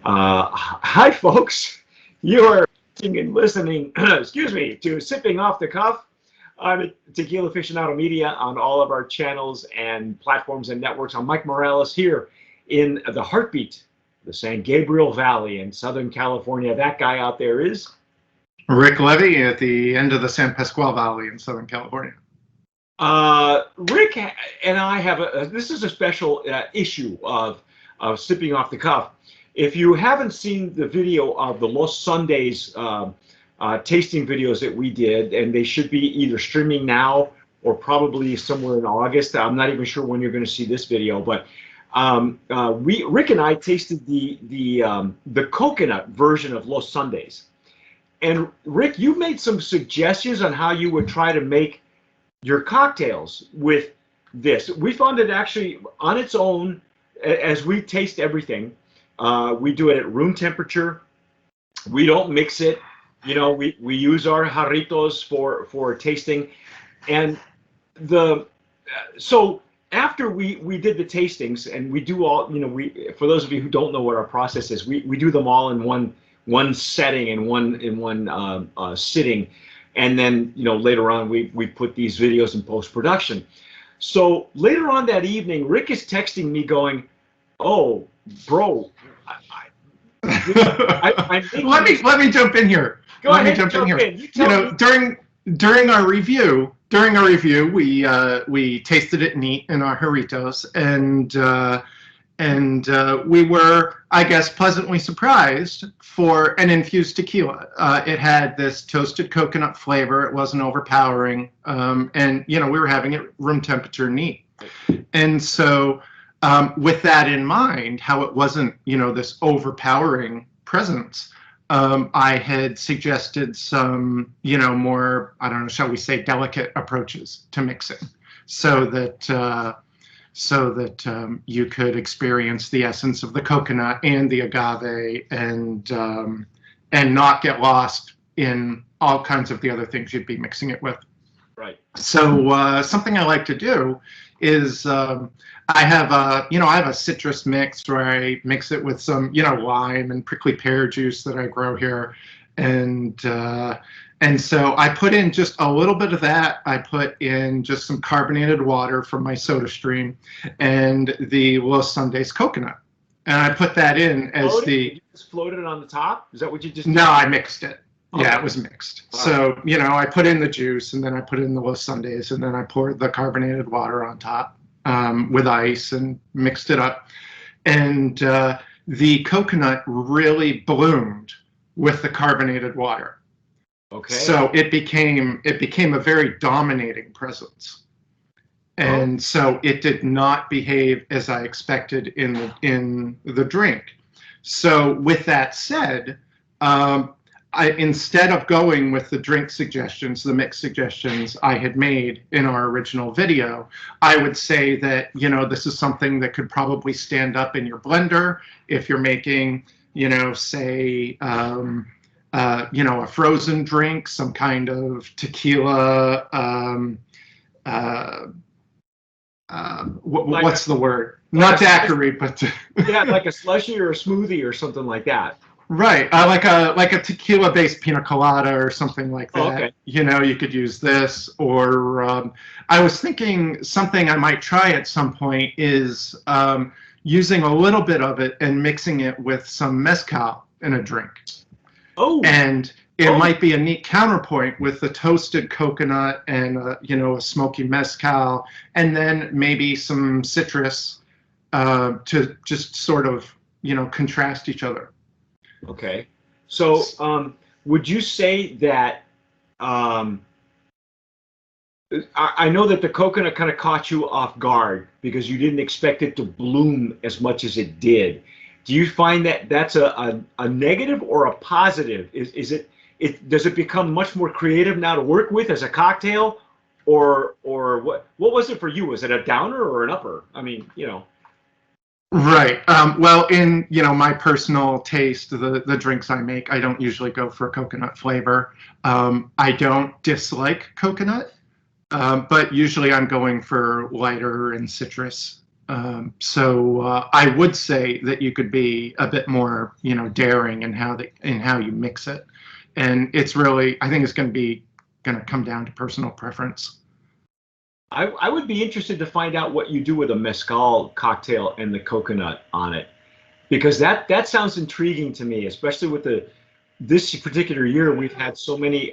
Hi, folks. You are watching and listening, excuse me, to Sipping Off the Cuff. I'm at Tequila Aficionado Media on all of our channels and platforms and networks. I'm Mike Morales here in the heartbeat, the San Gabriel Valley in Southern California. That guy out there is Rick Levy at the end of the San Pasqual Valley in Southern California. Rick and I have this is a special issue of Sipping Off the Cuff. If you haven't seen the video of the Los Sundays tasting videos that we did, and they should be either streaming now or probably somewhere in August. I'm not even sure when you're going to see this video, but Rick and I tasted the coconut version of Los Sundays. And Rick, you made some suggestions on how you would try to make your cocktails with this. We found it actually on its own, as we taste everything. We do it at room temperature. We don't mix it. You know, we use our jarritos for tasting. And so after we did the tastings, and we do all, you know, for those of you who don't know what our process is, we do them all in one setting, in one sitting. And then, you know, later on, we put these videos in post-production. So later on that evening, Rick is texting me going, "Oh, bro, let me jump in here. Let me jump in here. You know, during our review, we tasted it neat in our jarritos, and we were, I guess, pleasantly surprised for an infused tequila. It had this toasted coconut flavor. It wasn't overpowering, and you know, we were having it room temperature neat. And so, with that in mind, how it wasn't, you know, this overpowering presence, I had suggested some, you know, more, I don't know, shall we say, delicate approaches to mixing, so that you could experience the essence of the coconut and the agave, and not get lost in all kinds of the other things you'd be mixing it with. Right. So something I like to do is I have a citrus mix where I mix it with some, you know, lime and prickly pear juice that I grow here, and so I put in just a little bit of that. I put in just some carbonated water from my soda stream and the Los Sundays coconut, and I put that in as You just floated it on the top? Is that what you just did? No, I mixed it. Okay. Yeah, it was mixed. So, you know, I put in the juice, and then I put in the Los Sundays, and then I poured the carbonated water on top with ice and mixed it up. And the coconut really bloomed with the carbonated water. Okay. So it became a very dominating presence. And so it did not behave as I expected in the drink. So with that said, instead of going with the drink suggestions, the mix suggestions I had made in our original video, I would say that, you know, this is something that could probably stand up in your blender if you're making, you know, say, you know, a frozen drink, some kind of tequila, what's the word? Not daiquiri, but yeah, like a slushy or a smoothie or something like that. Right, like a tequila-based pina colada or something like that. Oh, okay. You know, you could use this, or I was thinking something I might try at some point is using a little bit of it and mixing it with some mezcal in a drink. Oh. And it might be a neat counterpoint with the toasted coconut and you know, a smoky mezcal, and then maybe some citrus to just sort of, you know, contrast each other. Okay. So would you say that I know that the coconut kind of caught you off guard because you didn't expect it to bloom as much as it did. Do you find that that's a negative or a positive? Does it become much more creative now to work with as a cocktail, or what was it for you? Was it a downer or an upper? I mean, you know. Right. Well, in, you know, my personal taste, the drinks I make, I don't usually go for coconut flavor. I don't dislike coconut, but usually I'm going for lighter and citrus I would say that you could be a bit more, daring in how you mix it, and it's really, I think it's going to come down to personal preference. I would be interested to find out what you do with a mezcal cocktail and the coconut on it, because that sounds intriguing to me, especially with this particular year. We've had so many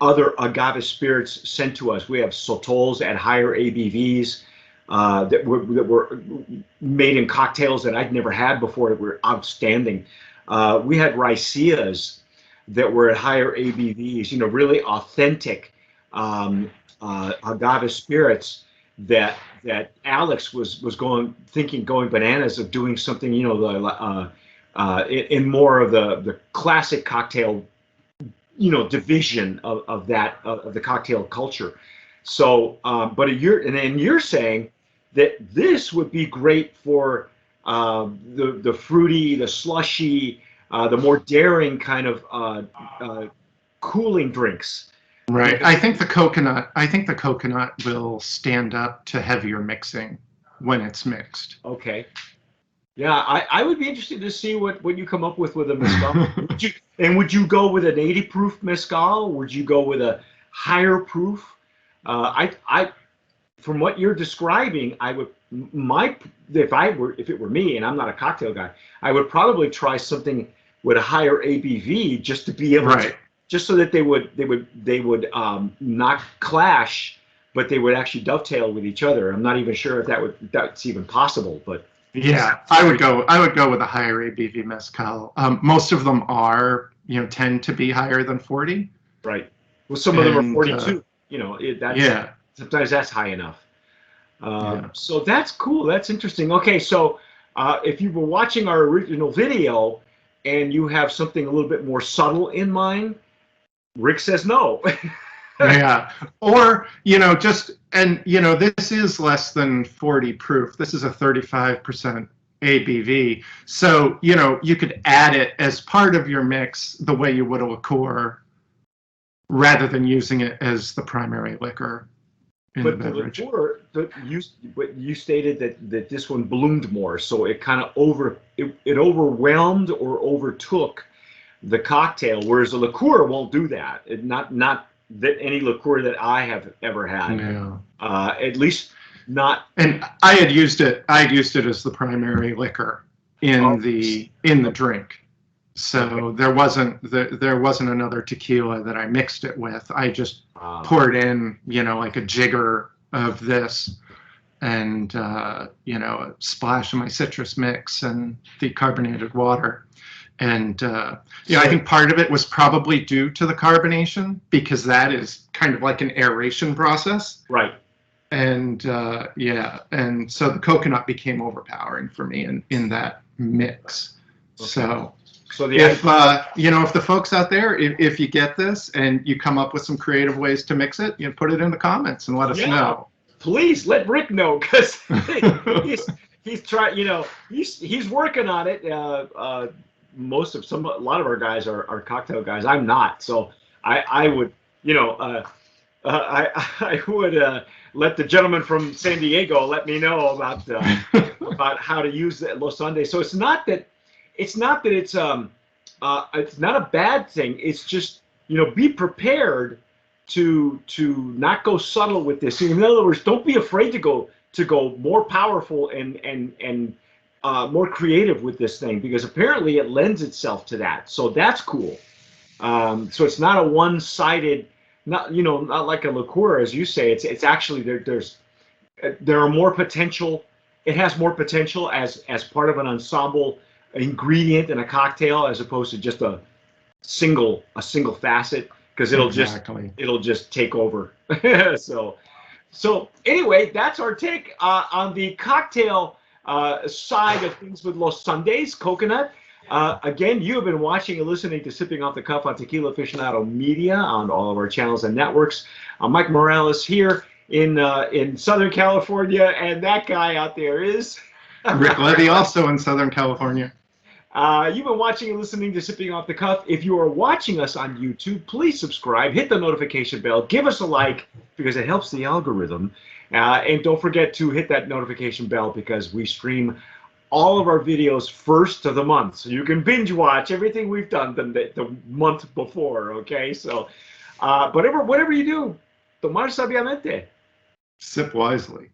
other agave spirits sent to us. We have sotols at higher ABVs that were made in cocktails that I'd never had before that were outstanding. We had raicias that were at higher ABVs, really authentic agave spirits that Alex was going bananas of doing something, in more of the classic cocktail, division of the cocktail culture. So, but you're saying that this would be great for the fruity, the slushy, the more daring kind of cooling drinks. Right. I think the coconut will stand up to heavier mixing when it's mixed. Okay. Yeah, I would be interested to see what you come up with a mezcal. Would you go with an 80 proof mezcal? Would you go with a higher proof? From what you're describing, if it were me, and I'm not a cocktail guy, I would probably try something with a higher ABV just to be able to, just so that they would not clash, but they would actually dovetail with each other. I'm not even sure if that's even possible, but yeah, I would go with a higher ABV mezcal. Most of them tend to be higher than 40. Right. Well, some of them are 42. Sometimes that's high enough. So that's cool. That's interesting. Okay, so if you were watching our original video and you have something a little bit more subtle in mind, Rick says no. Yeah. Or, this is less than 40 proof. This is a 35% ABV. So, you could add it as part of your mix the way you would a liqueur rather than using it as the primary liquor in the beverage. But you stated that this one bloomed more, so it kind of overwhelmed or overtook the cocktail, whereas a liqueur won't do that. Not that any liqueur that I have ever had. No. At least not. And I had used it as the primary liquor in the drink. So there wasn't another tequila that I mixed it with. I just poured in, like a jigger of this, and a splash of my citrus mix and the carbonated water. And I think part of it was probably due to the carbonation, because that is kind of like an aeration process. Right. And and so the coconut became overpowering for me in that mix. Okay. So if the folks out there, if you get this and you come up with some creative ways to mix it, put it in the comments and let us know. Please let Rick know, because he's trying. He's working on it. A lot of our guys are cocktail guys. I'm not, so I would I would let the gentleman from San Diego let me know about how to use the Los Sundays. So it's not that it's not a bad thing. It's just, be prepared to not go subtle with this. In other words, don't be afraid to go more powerful and more creative with this thing, because apparently it lends itself to that. So that's cool. So it's not a one-sided, not like a liqueur, as you say. It's actually there are more potential. It has more potential as part of an ensemble ingredient in a cocktail, as opposed to just a single facet, because it'll just take over. so anyway, that's our take on the cocktail side of things with Los Sundays coconut. Again, you have been watching and listening to Sipping Off the Cuff on Tequila Aficionado Media on all of our channels and networks. I'm Mike Morales here in Southern California, and that guy out there is Rick Levy, also in Southern California. You've been watching and listening to Sipping Off the Cuff. If you are watching us on YouTube, please subscribe, hit the notification bell, give us a like, because it helps the algorithm. And don't forget to hit that notification bell because we stream all of our videos first of the month. So you can binge watch everything we've done the month before, okay? So whatever you do, tomar sabiamente. Sip wisely.